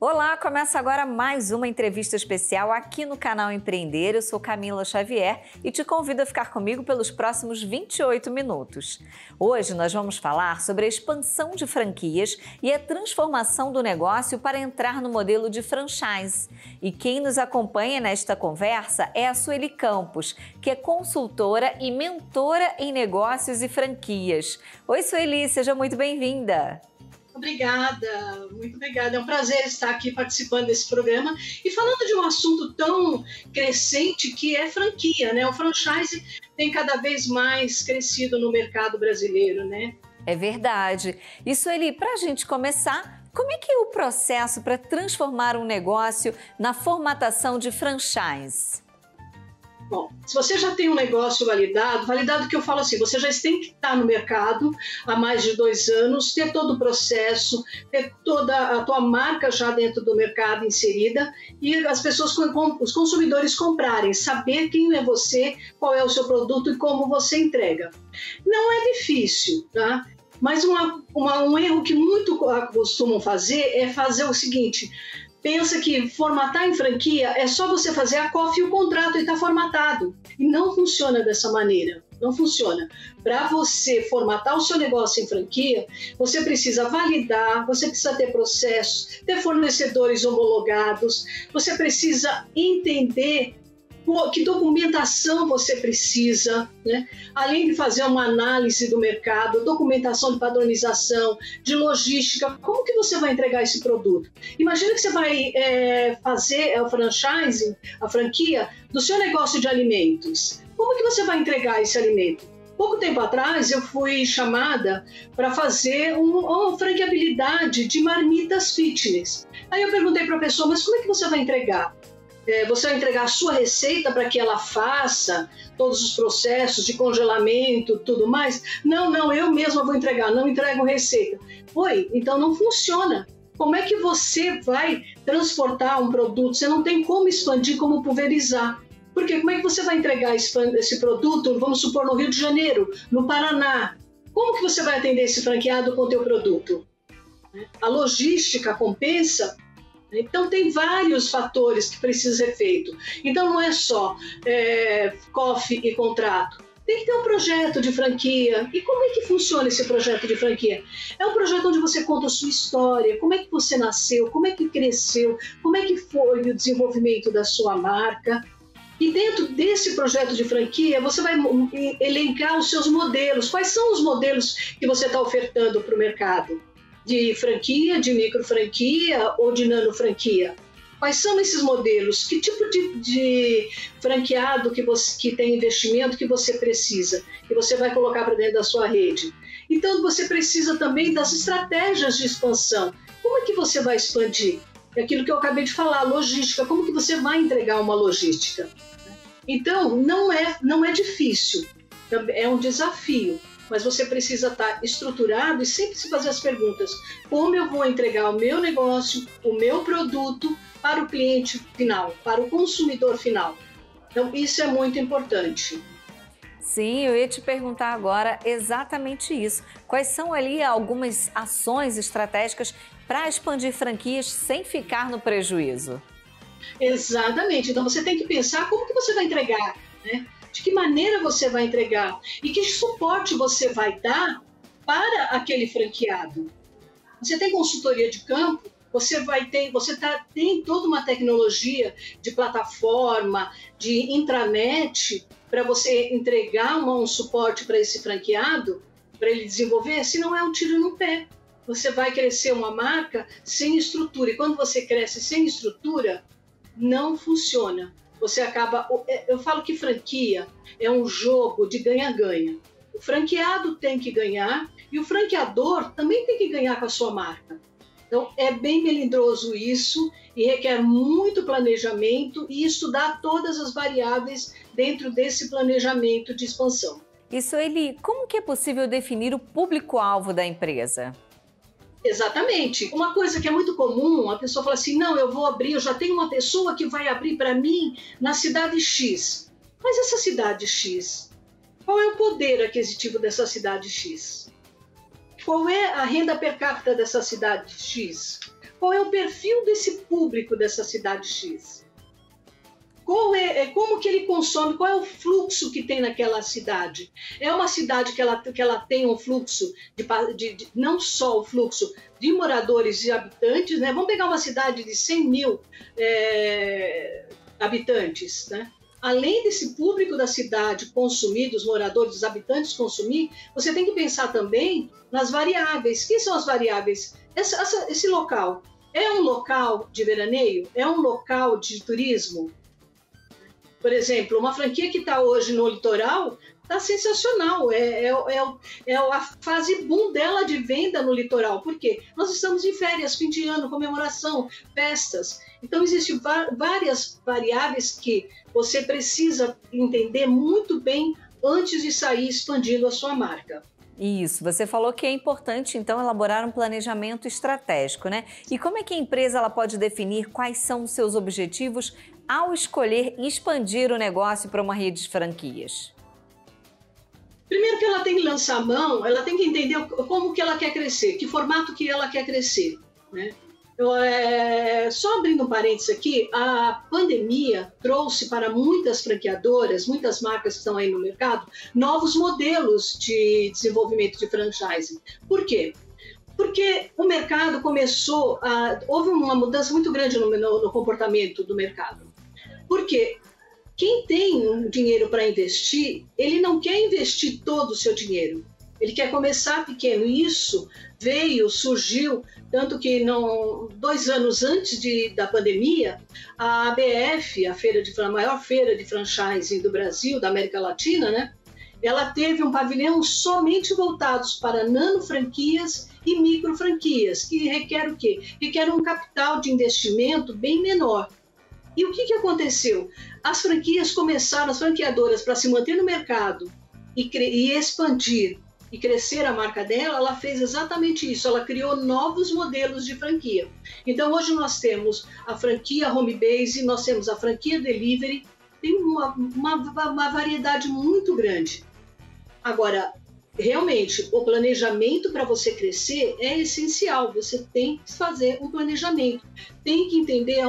Olá, começa agora mais uma entrevista especial aqui no canal Empreender. Eu sou Camila Xavier e te convido a ficar comigo pelos próximos 28 minutos. Hoje nós vamos falar sobre a expansão de franquias e a transformação do negócio para entrar no modelo de franchise. E quem nos acompanha nesta conversa é a Sueli Campos, que é consultora e mentora em negócios e franquias. Oi, Sueli, seja muito bem-vinda. Obrigada, muito obrigada. É um prazer estar aqui participando desse programa e falando de um assunto tão crescente que é franquia, né? O franchise tem cada vez mais crescido no mercado brasileiro, né? É verdade. E Sueli, para a gente começar, como é que é o processo para transformar um negócio na formatação de franchise? Bom, se você já tem um negócio validado que eu falo assim, você já tem que estar no mercado há mais de 2 anos, ter todo o processo, ter toda a tua marca já dentro do mercado inserida e as pessoas, os consumidores comprarem, saber quem é você, qual é o seu produto e como você entrega. Não é difícil, tá? Mas um erro que muito costumam fazer é fazer o seguinte: pensa que formatar em franquia é só você fazer a COF e o contrato e está formatado. E não funciona dessa maneira. Não funciona. Para você formatar o seu negócio em franquia, você precisa validar, você precisa ter processos, ter fornecedores homologados, você precisa entender que documentação você precisa, né? Além de fazer uma análise do mercado, documentação de padronização, de logística, como que você vai entregar esse produto? Imagina que você vai fazer o franchising, a franquia, do seu negócio de alimentos. Como que você vai entregar esse alimento? Pouco tempo atrás, eu fui chamada para fazer uma franqueabilidade de marmitas fitness. Aí eu perguntei para a pessoa, mas como é que você vai entregar? Você vai entregar a sua receita para que ela faça todos os processos de congelamento, tudo mais? Não, eu mesma vou entregar, não entrego receita. Então não funciona. Como é que você vai transportar um produto? Você não tem como expandir, como pulverizar. Porque como é que você vai entregar esse produto, vamos supor, no Rio de Janeiro, no Paraná? Como que você vai atender esse franqueado com o teu produto? A logística compensa? Então, tem vários fatores que precisam ser feitos. Então, não é só COF e contrato. Tem que ter um projeto de franquia. E como é que funciona esse projeto de franquia? É um projeto onde você conta a sua história, como é que você nasceu, como é que cresceu, como é que foi o desenvolvimento da sua marca. E dentro desse projeto de franquia, você vai elencar os seus modelos. Quais são os modelos que você está ofertando para o mercado? De franquia, de micro franquia ou de nano franquia? Quais são esses modelos? Que tipo de franqueado que tem investimento que você precisa, que você vai colocar para dentro da sua rede? Então, você precisa também das estratégias de expansão. Como é que você vai expandir? É aquilo que eu acabei de falar, logística. Como que você vai entregar uma logística? Então, não é difícil, é um desafio. Mas você precisa estar estruturado e sempre se fazer as perguntas: como eu vou entregar o meu negócio, o meu produto para o cliente final, para o consumidor final? Então, isso é muito importante. Sim, eu ia te perguntar agora exatamente isso. Quais são ali algumas ações estratégicas para expandir franquias sem ficar no prejuízo? Exatamente. Então, você tem que pensar como que você vai entregar, né? De que maneira você vai entregar e que suporte você vai dar para aquele franqueado. Você tem consultoria de campo, tem toda uma tecnologia de plataforma, de intranet, para você entregar um suporte para esse franqueado, para ele desenvolver, senão é um tiro no pé. Você vai crescer uma marca sem estrutura, e quando você cresce sem estrutura, não funciona. Você acaba... Eu falo que franquia é um jogo de ganha-ganha. O franqueado tem que ganhar e o franqueador também tem que ganhar com a sua marca. Então, é bem melindroso isso e requer muito planejamento e estudar todas as variáveis dentro desse planejamento de expansão. E Sueli, como que é possível definir o público-alvo da empresa? Exatamente. Uma coisa que é muito comum, a pessoa fala assim, não, eu já tenho uma pessoa que vai abrir para mim na cidade X. Mas essa cidade X, qual é o poder aquisitivo dessa cidade X? Qual é a renda per capita dessa cidade X? Qual é o perfil desse público dessa cidade X? Como que ele consome, qual é o fluxo que tem naquela cidade? É uma cidade que ela tem um fluxo, não só o fluxo de moradores e habitantes, né? Vamos pegar uma cidade de 100 mil habitantes, né? Além desse público da cidade consumir, dos moradores, dos habitantes consumir, você tem que pensar também nas variáveis. Quem são as variáveis? Esse local é um local de veraneio? É um local de turismo? Por exemplo, uma franquia que está hoje no litoral está sensacional. É a fase boom dela de venda no litoral. Por quê? Nós estamos em férias, fim de ano, comemoração, festas. Então, existem várias variáveis que você precisa entender muito bem antes de sair expandindo a sua marca. Isso, você falou que é importante, então, elaborar um planejamento estratégico, né? E como é que a empresa ela pode definir quais são os seus objetivos ao escolher expandir o negócio para uma rede de franquias? Primeiro que ela tem que lançar a mão, ela tem que entender como que ela quer crescer, que formato que ela quer crescer, né? Só abrindo um parênteses aqui, a pandemia trouxe para muitas franqueadoras, muitas marcas que estão aí no mercado, novos modelos de desenvolvimento de franchising. Por quê? Porque o mercado houve uma mudança muito grande no comportamento do mercado. Porque quem tem dinheiro para investir, ele não quer investir todo o seu dinheiro. Ele quer começar pequeno. E isso surgiu, tanto que 2 anos antes da pandemia, a ABF, a maior feira de franchising do Brasil, da América Latina, né? Ela teve um pavilhão somente voltados para nano franquias e micro franquias, que requer o quê? Requer um capital de investimento bem menor. E o que aconteceu? As franqueadoras, para se manter no mercado e expandir e crescer a marca dela, ela fez exatamente isso, ela criou novos modelos de franquia. Então, hoje nós temos a franquia Home Base, nós temos a franquia Delivery, tem uma variedade muito grande. Agora, realmente, o planejamento para você crescer é essencial, você tem que fazer um planejamento, tem que entender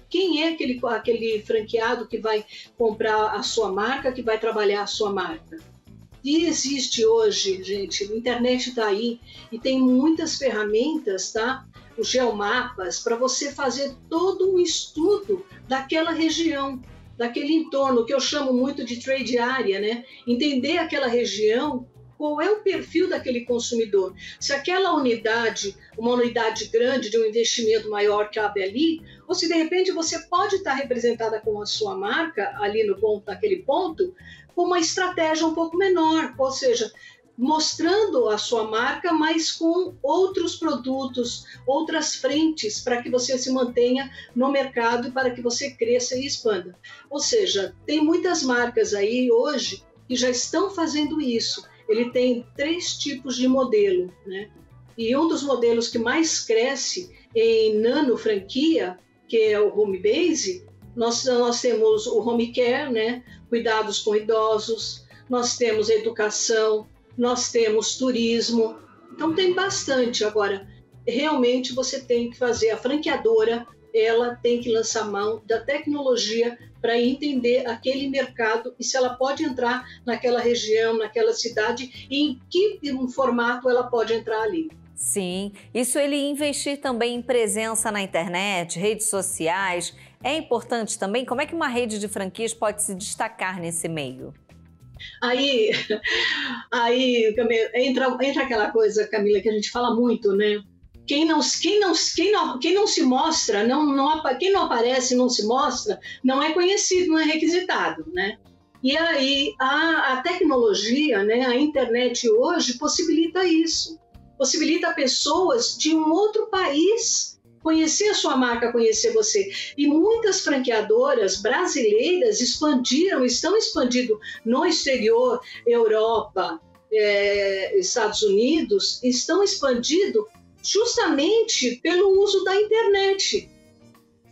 quem é aquele franqueado que vai comprar a sua marca, que vai trabalhar a sua marca. E existe hoje, gente, a internet está aí e tem muitas ferramentas, tá? Os geomapas, para você fazer todo um estudo daquela região, daquele entorno, que eu chamo muito de trade area, né? Entender aquela região, qual é o perfil daquele consumidor. Se aquela unidade, uma unidade grande de um investimento maior cabe ali, ou se de repente você pode estar representada com a sua marca ali naquele ponto, com uma estratégia um pouco menor, ou seja, mostrando a sua marca, mas com outros produtos, outras frentes, para que você se mantenha no mercado e para que você cresça e expanda. Ou seja, tem muitas marcas aí hoje que já estão fazendo isso. Ele tem 3 tipos de modelo, né? E um dos modelos que mais cresce em nano franquia, que é o Home Base, nós temos o Home Care, né? Cuidados com idosos, nós temos educação, nós temos turismo, então tem bastante. Agora, realmente você tem que fazer, a franqueadora, ela tem que lançar mão da tecnologia para entender aquele mercado e se ela pode entrar naquela região, naquela cidade e em que formato ela pode entrar ali. Sim, isso ele investir também em presença na internet, redes sociais, é importante também? Como é que uma rede de franquias pode se destacar nesse meio? Aí entra aquela coisa, Camila, que a gente fala muito, né? Quem não se mostra, quem não aparece, não se mostra, não é conhecido, não é requisitado, né? E aí a tecnologia, né, a internet hoje possibilita isso. Possibilita pessoas de um outro país conhecer a sua marca, conhecer você. E muitas franqueadoras brasileiras estão expandindo no exterior, Europa, Estados Unidos, estão expandindo justamente pelo uso da internet,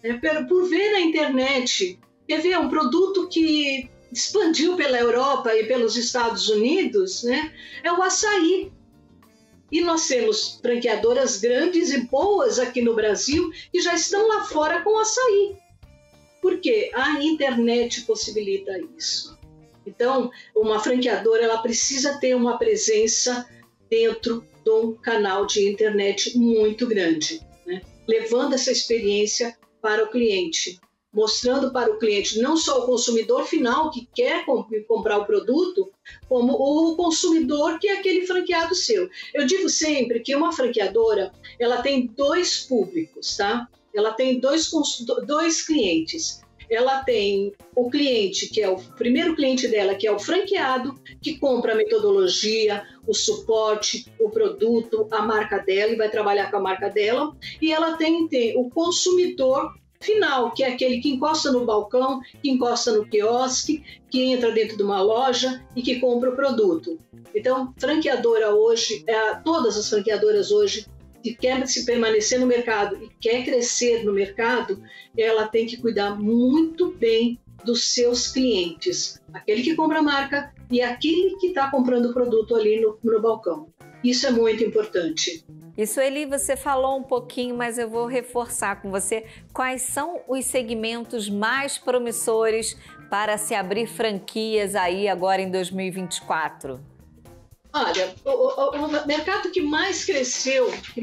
né? Por ver na internet. Quer ver, um produto que expandiu pela Europa e pelos Estados Unidos, né? É o açaí. E nós temos franqueadoras grandes e boas aqui no Brasil que já estão lá fora com açaí. Por quê? A internet possibilita isso. Então, uma franqueadora ela precisa ter uma presença dentro de um canal de internet muito grande, né? Levando essa experiência para o cliente, mostrando para o cliente não só o consumidor final que quer comprar o produto, como o consumidor que é aquele franqueado seu. Eu digo sempre que uma franqueadora ela tem dois públicos, tá? Ela tem dois clientes. Ela tem o cliente, que é o primeiro cliente dela, que é o franqueado, que compra a metodologia, o suporte, o produto, a marca dela e vai trabalhar com a marca dela. E ela tem o consumidor final, que é aquele que encosta no balcão, que encosta no quiosque, que entra dentro de uma loja e que compra o produto. Então, franqueadora hoje, todas as franqueadoras hoje, que quer se permanecer no mercado e quer crescer no mercado, ela tem que cuidar muito bem dos seus clientes. Aquele que compra a marca e aquele que está comprando o produto ali no balcão. Isso é muito importante. Isso, Eli, você falou um pouquinho, mas eu vou reforçar com você. Quais são os segmentos mais promissores para se abrir franquias aí agora em 2024? Olha, o mercado que mais cresceu, que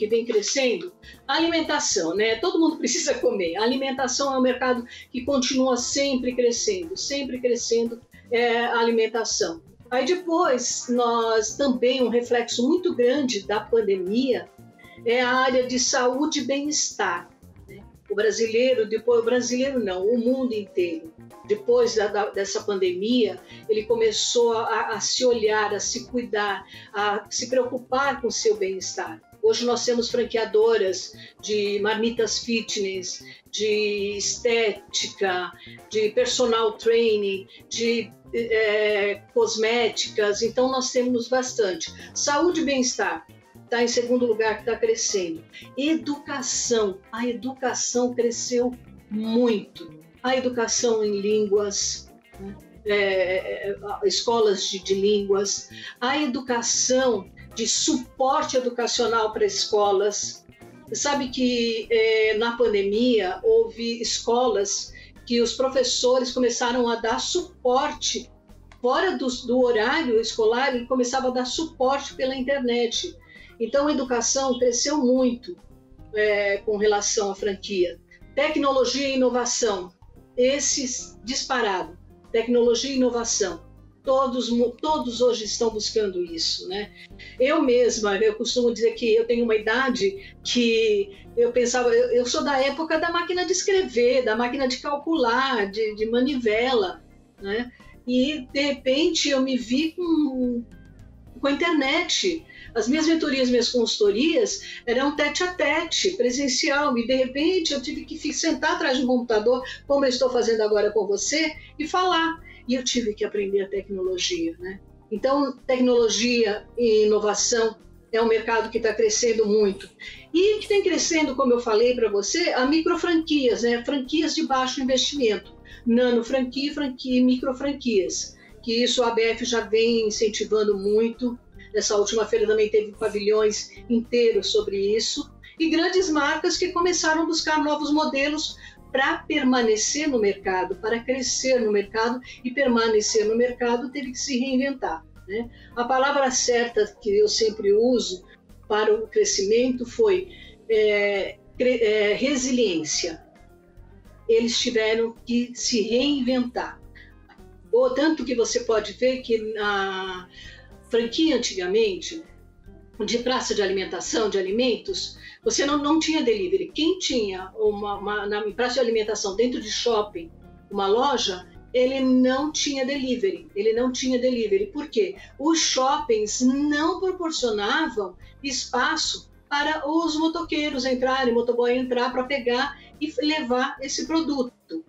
vem crescendo, a alimentação, né? Todo mundo precisa comer. A alimentação é um mercado que continua sempre crescendo a alimentação. Aí depois, nós também, um reflexo muito grande da pandemia é a área de saúde e bem-estar. Né? O mundo inteiro. Depois dessa pandemia, ele começou a se olhar, a se cuidar, a se preocupar com o seu bem-estar. Hoje nós temos franqueadoras de marmitas fitness, de estética, de personal training, de cosméticas, então nós temos bastante. Saúde e bem-estar está em segundo lugar, que está crescendo. Educação, a educação cresceu muito. A educação em línguas, escolas de línguas, a educação de suporte educacional para escolas. Você sabe que na pandemia houve escolas que os professores começaram a dar suporte fora do horário escolar e começavam a dar suporte pela internet. Então a educação cresceu muito com relação à franquia. Tecnologia e inovação. Esses disparado, tecnologia e inovação, todos hoje estão buscando isso, né? Eu mesma, eu costumo dizer que eu tenho uma idade que eu pensava, eu sou da época da máquina de escrever, da máquina de calcular, de manivela, né? E de repente eu me vi com a internet. As minhas mentorias, minhas consultorias eram tete-a-tete, presencial, e de repente eu tive que sentar atrás de um computador, como eu estou fazendo agora com você, e falar. E eu tive que aprender a tecnologia, né? Então, tecnologia e inovação é um mercado que está crescendo muito. E que tem crescendo, como eu falei para você, a microfranquias, né? Franquias de baixo investimento, nano franquia, franquia e microfranquias, que isso a ABF já vem incentivando muito. Nessa última feira também teve pavilhões inteiros sobre isso. E grandes marcas que começaram a buscar novos modelos para permanecer no mercado, para crescer no mercado e permanecer no mercado, teve que se reinventar, né? A palavra certa que eu sempre uso para o crescimento foi resiliência. Eles tiveram que se reinventar. Ou tanto que você pode ver que na franquia antigamente, de praça de alimentação, de alimentos, você não tinha delivery. Quem tinha na praça de alimentação dentro de shopping, uma loja, ele não tinha delivery. Por quê? Os shoppings não proporcionavam espaço para os motoqueiros entrarem, motoboy entrar para pegar e levar esse produto.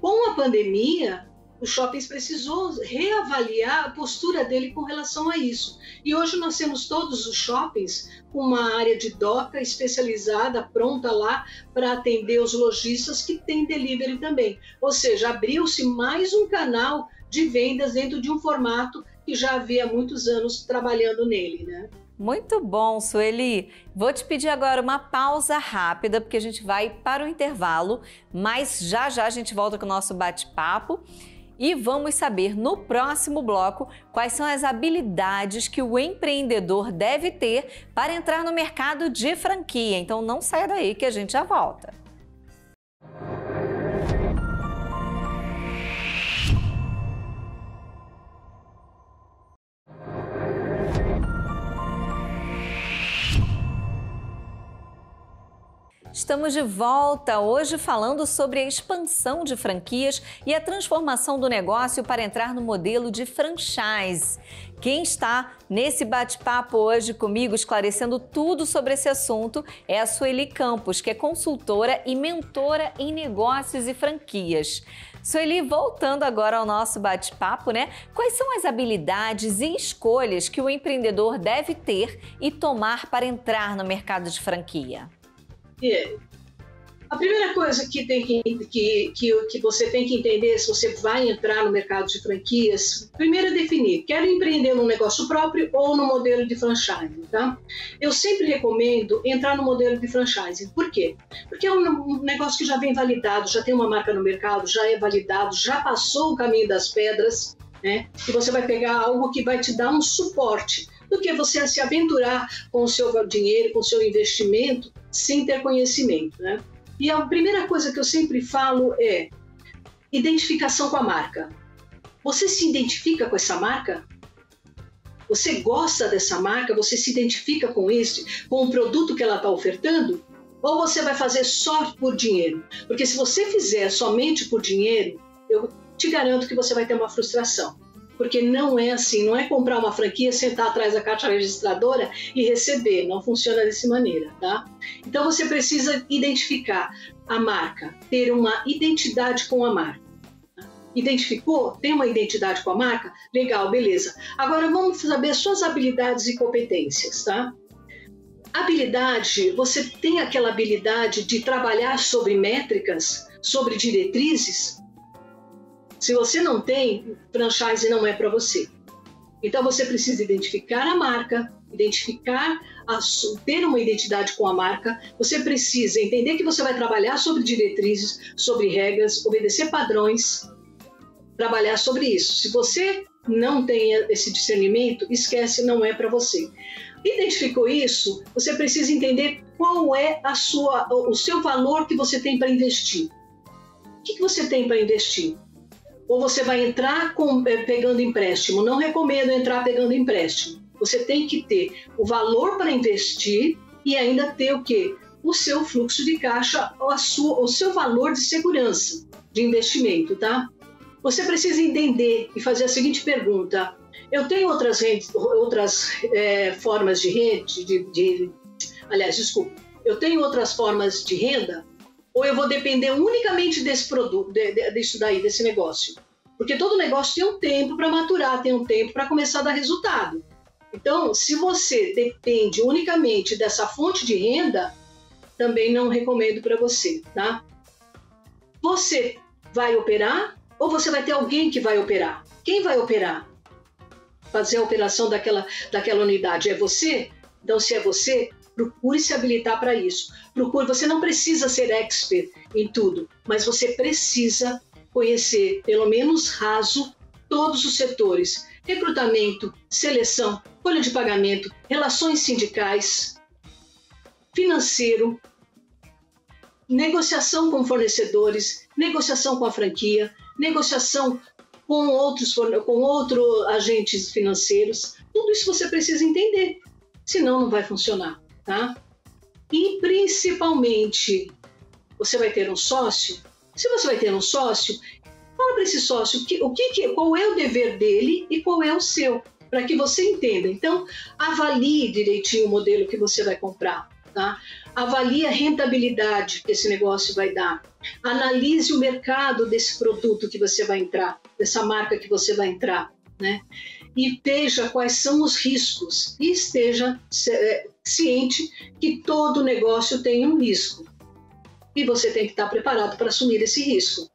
Com a pandemia, os shoppings precisou reavaliar a postura dele com relação a isso. E hoje nós temos todos os shoppings com uma área de doca especializada, pronta lá para atender os lojistas que tem delivery também. Ou seja, abriu-se mais um canal de vendas dentro de um formato que já havia muitos anos trabalhando nele, né? Muito bom, Sueli. Vou te pedir agora uma pausa rápida, porque a gente vai para o intervalo, mas já já a gente volta com o nosso bate-papo e vamos saber no próximo bloco quais são as habilidades que o empreendedor deve ter para entrar no mercado de franquia. Então não saia daí que a gente já volta. Estamos de volta hoje falando sobre a expansão de franquias e a transformação do negócio para entrar no modelo de franchise. Quem está nesse bate-papo hoje comigo, esclarecendo tudo sobre esse assunto, é a Sueli Campos, que é consultora e mentora em negócios e franquias. Sueli, voltando agora ao nosso bate-papo, né? Quais são as habilidades e escolhas que o empreendedor deve ter e tomar para entrar no mercado de franquia? A primeira coisa que você tem que entender se você vai entrar no mercado de franquias, primeiro é definir, quero empreender num negócio próprio ou no modelo de franchise, tá? Eu sempre recomendo entrar no modelo de franchise. Por quê? Porque é um negócio que já vem validado, já tem uma marca no mercado, já é validado, já passou o caminho das pedras, né? E você vai pegar algo que vai te dar um suporte, do que você se aventurar com o seu dinheiro, com o seu investimento, sem ter conhecimento, né? E a primeira coisa que eu sempre falo é identificação com a marca. Você se identifica com essa marca? Você gosta dessa marca? Você se identifica com com o produto que ela está ofertando? Ou você vai fazer só por dinheiro? Porque se você fizer somente por dinheiro, eu te garanto que você vai ter uma frustração. Porque não é assim, não é comprar uma franquia, sentar atrás da caixa registradora e receber, não funciona dessa maneira, tá? Então você precisa identificar a marca, ter uma identidade com a marca. Identificou? Tem uma identidade com a marca? Legal, beleza. Agora vamos saber suas habilidades e competências, tá? Habilidade, você tem aquela habilidade de trabalhar sobre métricas, sobre diretrizes? Se você não tem, franchise não é para você. Então você precisa identificar a marca, ter uma identidade com a marca, você precisa entender que você vai trabalhar sobre diretrizes, sobre regras, obedecer padrões, trabalhar sobre isso. Se você não tem esse discernimento, esquece, não é para você. Identificou isso, você precisa entender qual é o seu valor que você tem para investir. O que você tem para investir? Ou você vai entrar pegando empréstimo? Não recomendo entrar pegando empréstimo. Você tem que ter o valor para investir e ainda ter o quê? O seu fluxo de caixa, o seu valor de segurança de investimento, tá? Você precisa entender e fazer a seguinte pergunta. Eu tenho outras formas de renda, eu tenho outras formas de renda? Ou eu vou depender unicamente desse produto, desse negócio? Porque todo negócio tem um tempo para maturar, tem um tempo para começar a dar resultado. Então, se você depende unicamente dessa fonte de renda, também não recomendo para você, tá? Você vai operar ou você vai ter alguém que vai operar? Quem vai operar? Fazer a operação daquela unidade é você? Então, se é você, procure se habilitar para isso. Você não precisa ser expert em tudo, mas você precisa conhecer, pelo menos raso, todos os setores. Recrutamento, seleção, folha de pagamento, relações sindicais, financeiro, negociação com fornecedores, negociação com a franquia, negociação com outros agentes financeiros. Tudo isso você precisa entender, senão não vai funcionar, tá? E principalmente, você vai ter um sócio. Se você vai ter um sócio, fala para esse sócio qual é o dever dele e qual é o seu, para que você entenda. Então, avalie direitinho o modelo que você vai comprar, tá? Avalie a rentabilidade que esse negócio vai dar. Analise o mercado desse produto que você vai entrar, dessa marca que você vai entrar, né? E veja quais são os riscos e esteja ciente que todo negócio tem um risco. E você tem que estar preparado para assumir esse risco.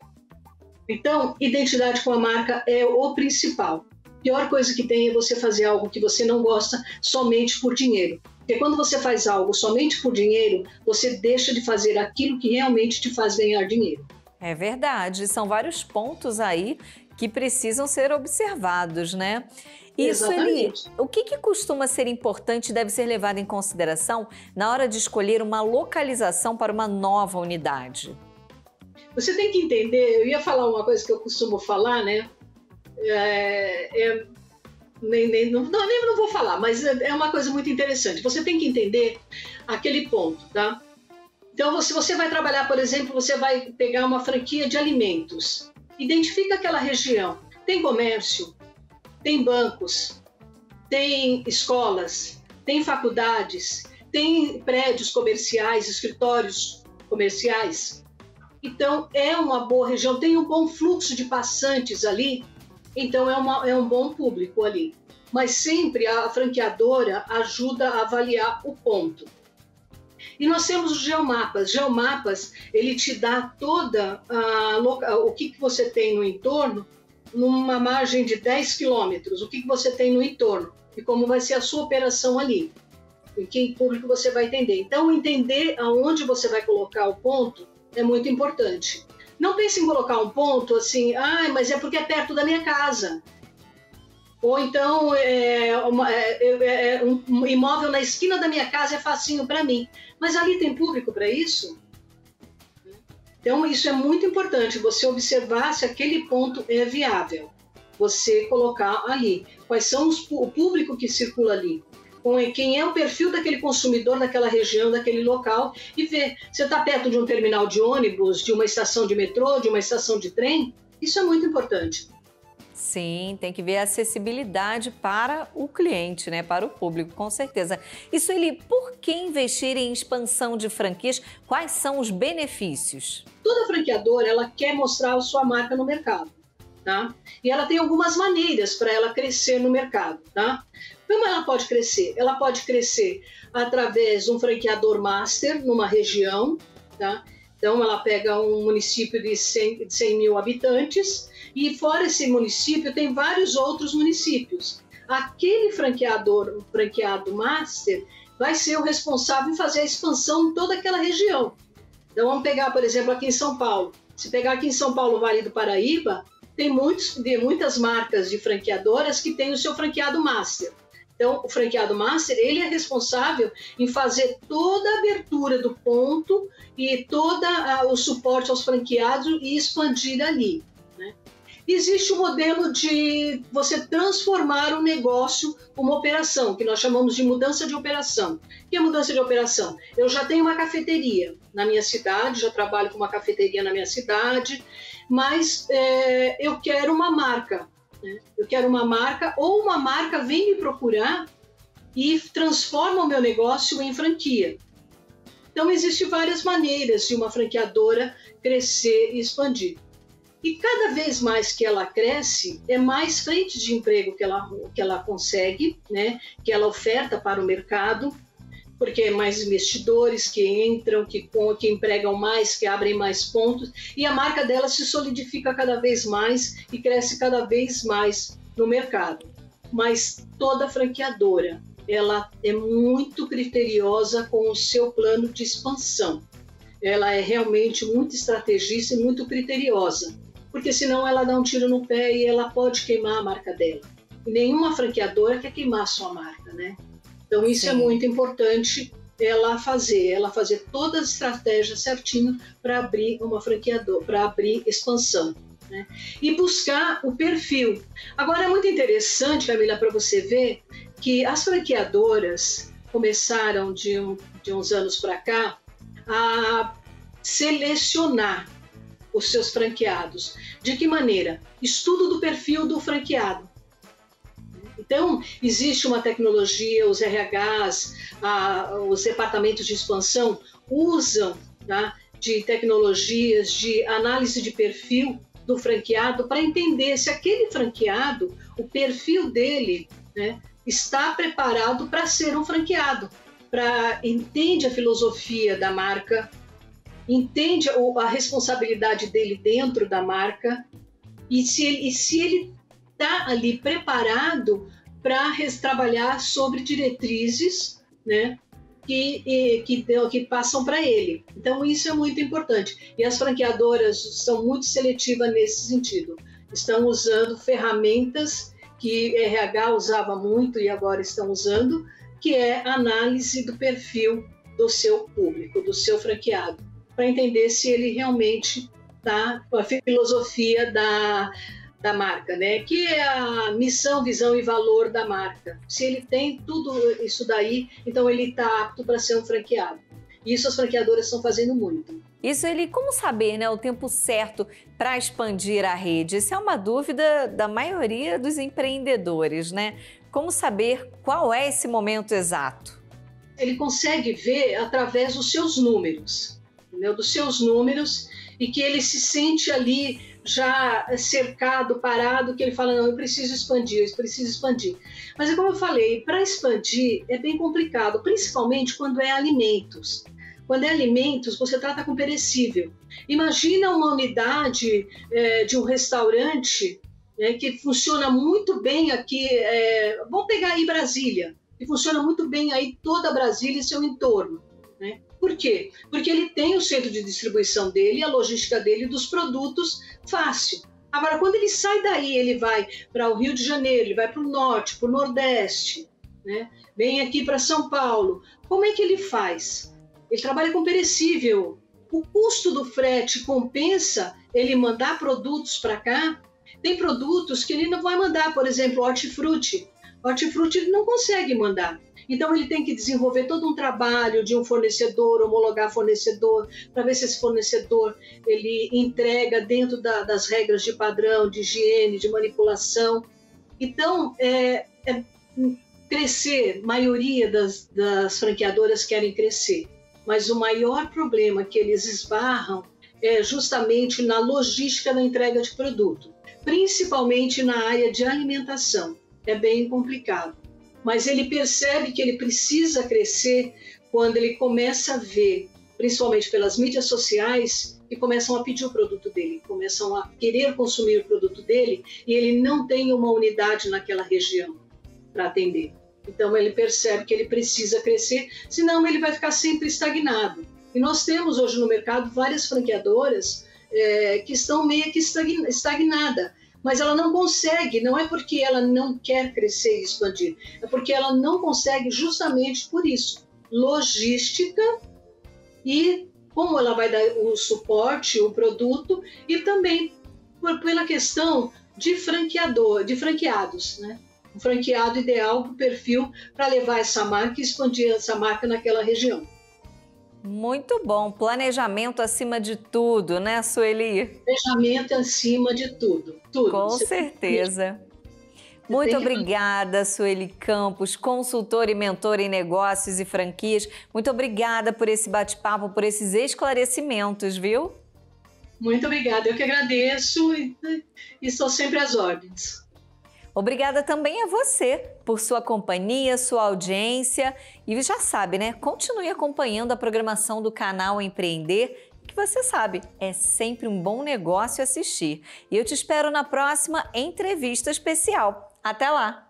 Então, identidade com a marca é o principal. Pior coisa que tem é você fazer algo que você não gosta somente por dinheiro. Porque quando você faz algo somente por dinheiro, você deixa de fazer aquilo que realmente te faz ganhar dinheiro. É verdade, são vários pontos aí que precisam ser observados, né? Isso, Eli, o que costuma ser importante e deve ser levado em consideração na hora de escolher uma localização para uma nova unidade? Você tem que entender, eu ia falar uma coisa que eu costumo falar, né? Não vou falar, mas é uma coisa muito interessante. Você tem que entender aquele ponto, tá? Então, se você vai trabalhar, por exemplo, você vai pegar uma franquia de alimentos. Identifica aquela região. Tem comércio, tem bancos, tem escolas, tem faculdades, tem prédios comerciais, escritórios comerciais. Então, é uma boa região, tem um bom fluxo de passantes ali, então é um bom público ali. Mas sempre a franqueadora ajuda a avaliar o ponto. E nós temos os geomapas. Geomapas, ele te dá toda o que você tem no entorno, numa margem de 10 quilômetros, o que você tem no entorno e como vai ser a sua operação ali, em que público você vai atender. Então, entender aonde você vai colocar o ponto é muito importante. Não pense em colocar um ponto assim, mas é porque é perto da minha casa. Ou então, um imóvel na esquina da minha casa é facinho para mim. Mas ali tem público para isso? Então, isso é muito importante, você observar se aquele ponto é viável. Você colocar ali. Quais são o público que circula ali? Quem é o perfil daquele consumidor daquela região, daquele local, e ver. Você está perto de um terminal de ônibus, de uma estação de metrô, de uma estação de trem? Isso é muito importante. Sim, tem que ver a acessibilidade para o cliente, né? Para o público, com certeza. E Sueli, por que investir em expansão de franquias? Quais são os benefícios? Toda franqueadora, ela quer mostrar a sua marca no mercado, tá? E ela tem algumas maneiras para ela crescer no mercado, tá? Como ela pode crescer? Ela pode crescer através de um franqueador master numa região, tá? Então, ela pega um município de 100 mil habitantes e fora esse município tem vários outros municípios. Aquele franqueado master vai ser o responsável em fazer a expansão em toda aquela região. Então, vamos pegar, por exemplo, aqui em São Paulo. Se pegar aqui em São Paulo, Vale do Paraíba, tem muitas marcas de franqueadoras que têm o seu franqueado master. Então, o franqueado master, ele é responsável em fazer toda a abertura do ponto e todo o suporte aos franqueados e expandir ali, né? Existe o modelo de você transformar um negócio, uma operação, que nós chamamos de mudança de operação. O que é mudança de operação? Eu já tenho uma cafeteria na minha cidade, já trabalho com uma cafeteria na minha cidade, mas eu quero uma marca. Eu quero uma marca, ou uma marca vem me procurar e transforma o meu negócio em franquia. Então, existem várias maneiras de uma franqueadora crescer e expandir. E cada vez mais que ela cresce, é mais frente de emprego que ela consegue, né? Que ela oferta para o mercado, porque é mais investidores que entram, que empregam mais, que abrem mais pontos, e a marca dela se solidifica cada vez mais e cresce cada vez mais no mercado. Mas toda franqueadora, ela é muito criteriosa com o seu plano de expansão. Ela é realmente muito estrategista e muito criteriosa, porque senão ela dá um tiro no pé e ela pode queimar a marca dela. E nenhuma franqueadora quer queimar a sua marca, né? Então, isso Sim. É muito importante ela fazer toda a estratégia certinho para abrir uma franqueadora, para abrir expansão, né? E buscar o perfil. Agora, é muito interessante, Camila, para você ver que as franqueadoras começaram de uns anos para cá a selecionar os seus franqueados. De que maneira? Estudo do perfil do franqueado. Então, existe uma tecnologia, os RHs, os departamentos de expansão usam, tá, de tecnologias de análise de perfil do franqueado para entender se aquele franqueado, o perfil dele, né, está preparado para ser um franqueado, entende a filosofia da marca, entende a responsabilidade dele dentro da marca e se ele está ali preparado para trabalhar sobre diretrizes, né, que passam para ele. Então, isso é muito importante. E as franqueadoras são muito seletivas nesse sentido. Estão usando ferramentas que RH usava muito e agora estão usando, que é a análise do perfil do seu público, do seu franqueado, para entender se ele realmente está com a filosofia da marca, né? Que é a missão, visão e valor da marca. Se ele tem tudo isso daí, então ele está apto para ser um franqueado. Isso as franqueadoras estão fazendo muito. Isso, como saber, né, o tempo certo para expandir a rede? Isso é uma dúvida da maioria dos empreendedores, né? Como saber qual é esse momento exato? Ele consegue ver através dos seus números, entendeu? Dos seus números, e que ele se sente ali já cercado, parado, que ele fala, não, eu preciso expandir. Mas é como eu falei, para expandir é bem complicado, principalmente quando é alimentos. Quando é alimentos, você trata com perecível. Imagina uma unidade de um restaurante que funciona muito bem aqui, vamos pegar aí Brasília, que funciona muito bem aí toda Brasília e seu entorno, né? Por quê? Porque ele tem o centro de distribuição dele, a logística dele dos produtos fácil. Agora, quando ele sai daí, ele vai para o Rio de Janeiro, ele vai para o Norte, para o Nordeste, né? Vem aqui para São Paulo. Como é que ele faz? Ele trabalha com perecível. O custo do frete compensa ele mandar produtos para cá? Tem produtos que ele não vai mandar, por exemplo, hortifruti. Hortifruti ele não consegue mandar. Então ele tem que desenvolver todo um trabalho de um fornecedor, homologar fornecedor, para ver se esse fornecedor ele entrega dentro das regras de padrão, de higiene, de manipulação. Então, crescer, a maioria das franqueadoras querem crescer, mas o maior problema que eles esbarram é justamente na logística da entrega de produto, principalmente na área de alimentação. É bem complicado, mas ele percebe que ele precisa crescer quando ele começa a ver, principalmente pelas mídias sociais, que começam a pedir o produto dele, começam a querer consumir o produto dele e ele não tem uma unidade naquela região para atender. Então ele percebe que ele precisa crescer, senão ele vai ficar sempre estagnado. E nós temos hoje no mercado várias franqueadoras que estão meio que estagnadas, mas ela não consegue, não é porque ela não quer crescer e expandir, é porque ela não consegue justamente por isso. Logística e como ela vai dar o suporte, o produto, e também pela questão de franqueados, né? Um franqueado ideal para o perfil para levar essa marca e expandir essa marca naquela região. Muito bom. Planejamento acima de tudo, né, Sueli? Planejamento acima de tudo. Tudo. Com certeza. Muito obrigada, Sueli Campos, consultora e mentora em negócios e franquias. Muito obrigada por esse bate-papo, por esses esclarecimentos, viu? Muito obrigada. Eu que agradeço e estou sempre às ordens. Obrigada também a você por sua companhia, sua audiência. E já sabe, né? Continue acompanhando a programação do canal Empreender, que você sabe, é sempre um bom negócio assistir. E eu te espero na próxima entrevista especial. Até lá!